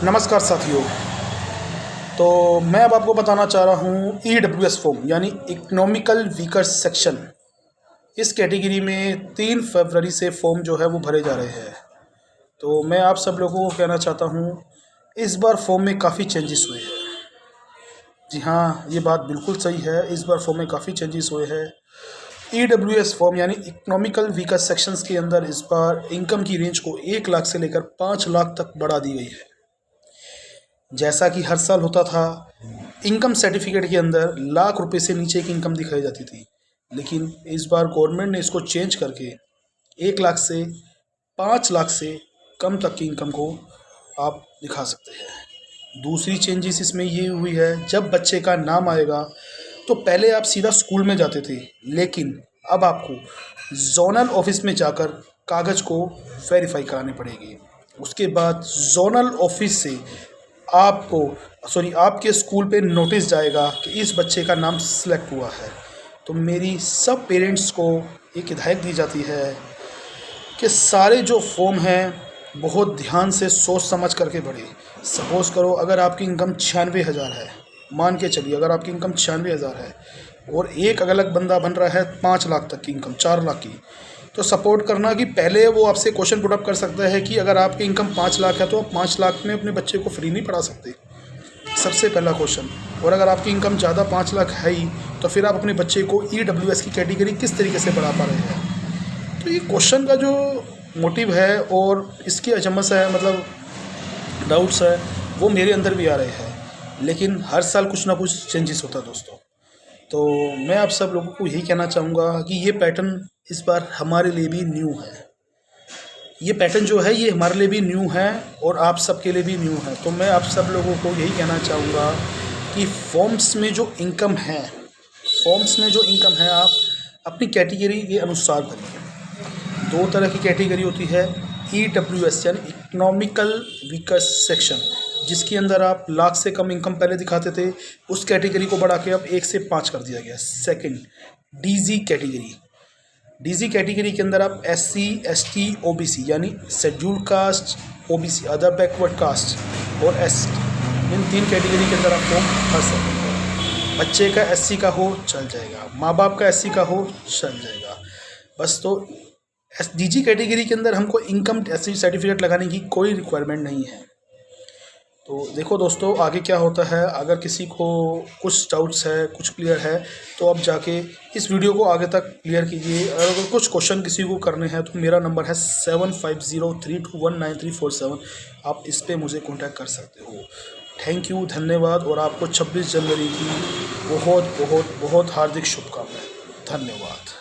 नमस्कार साथियों। तो मैं अब आपको बताना चाह रहा हूँ EWS फॉर्म यानी इकोनॉमिकल वीकर सेक्शन। इस कैटेगरी में 3 फरवरी से फॉर्म जो है वो भरे जा रहे हैं। तो मैं आप सब लोगों को कहना चाहता हूँ, इस बार फॉर्म में काफ़ी चेंजेस हुए हैं। जी हाँ, ये बात बिल्कुल सही है, इस बार फॉर्म में काफ़ी चेंजेस हुए हैं। EWS फॉर्म यानी इकोनॉमिकल वीकर सेक्शंस के अंदर इस बार इनकम की रेंज को 1 लाख से लेकर 5 लाख तक बढ़ा दी गई है। जैसा कि हर साल होता था, इनकम सर्टिफिकेट के अंदर लाख रुपए से नीचे की इनकम दिखाई जाती थी, लेकिन इस बार गवर्नमेंट ने इसको चेंज करके 1 लाख से 5 लाख से कम तक की इनकम को आप दिखा सकते हैं। दूसरी चेंजेस इसमें ये हुई है, जब बच्चे का नाम आएगा तो पहले आप सीधा स्कूल में जाते थे, लेकिन अब आपको जोनल ऑफिस में जाकर कागज़ को वेरीफाई करानी पड़ेगी। उसके बाद जोनल ऑफिस से आपके स्कूल पे नोटिस जाएगा कि इस बच्चे का नाम सिलेक्ट हुआ है। तो मेरी सब पेरेंट्स को एक हिदायत दी जाती है कि सारे जो फॉर्म हैं बहुत ध्यान से सोच समझ करके भरें। सपोज़ करो अगर आपकी इनकम 96,000 है, मान के चलिए अगर आपकी इनकम 96,000 है और एक अलग बंदा बन रहा है 5 लाख तक की इनकम, 4 लाख की, तो सपोर्ट करना कि पहले वो आपसे क्वेश्चन पुट अप कर सकता है कि अगर आपकी इनकम 5 लाख है तो आप 5 लाख में अपने बच्चे को फ्री नहीं पढ़ा सकते, सबसे पहला क्वेश्चन। और अगर आपकी इनकम ज़्यादा 5 लाख है ही, तो फिर आप अपने बच्चे को EWS की कैटेगरी किस तरीके से बढ़ा पा रहे हैं। तो ये क्वेश्चन का जो मोटिव है और इसकी अचम्भस है, मतलब डाउट्स है, वो मेरे अंदर भी आ रहे हैं, लेकिन हर साल कुछ ना कुछ चेंजेस होता है दोस्तों। तो मैं आप सब लोगों को यही कहना चाहूँगा कि ये पैटर्न इस बार हमारे लिए भी न्यू है। ये पैटर्न जो है ये हमारे लिए भी न्यू है और आप सबके लिए भी न्यू है। तो मैं आप सब लोगों को यही कहना चाहूँगा कि फॉर्म्स में जो इनकम है आप अपनी कैटेगरी के अनुसार भरिए। 2 तरह की कैटेगरी होती है, EWS यानी इकोनॉमिकल वीकर सेक्शन, जिसके अंदर आप लाख से कम इनकम पहले दिखाते थे, उस कैटेगरी को बढ़ा के अब 1 से 5 कर दिया गया। सेकंड, DZ कैटेगरी के अंदर आप SC, ST, OBC यानी scheduled caste, OBC other backward caste और ST, इन 3 कैटेगरी के अंदर आप फॉर्म भर सकते हैं। बच्चे का SC का हो चल जाएगा, माँ बाप का SC का हो चल जाएगा, बस। तो DG कैटेगरी के अंदर हमको इनकम सर्टिफिकेट लगाने की कोई रिक्वायरमेंट नहीं है। तो देखो दोस्तों आगे क्या होता है। अगर किसी को कुछ डाउट्स है, कुछ क्लियर है, तो आप जाके इस वीडियो को आगे तक क्लियर कीजिए। और अगर कुछ क्वेश्चन किसी को करने हैं तो मेरा नंबर है 7503219347। आप इस पे मुझे कांटेक्ट कर सकते हो। थैंक यू, धन्यवाद। और आपको 26 जनवरी की बहुत बहुत बहुत हार्दिक शुभकामनाएं। धन्यवाद।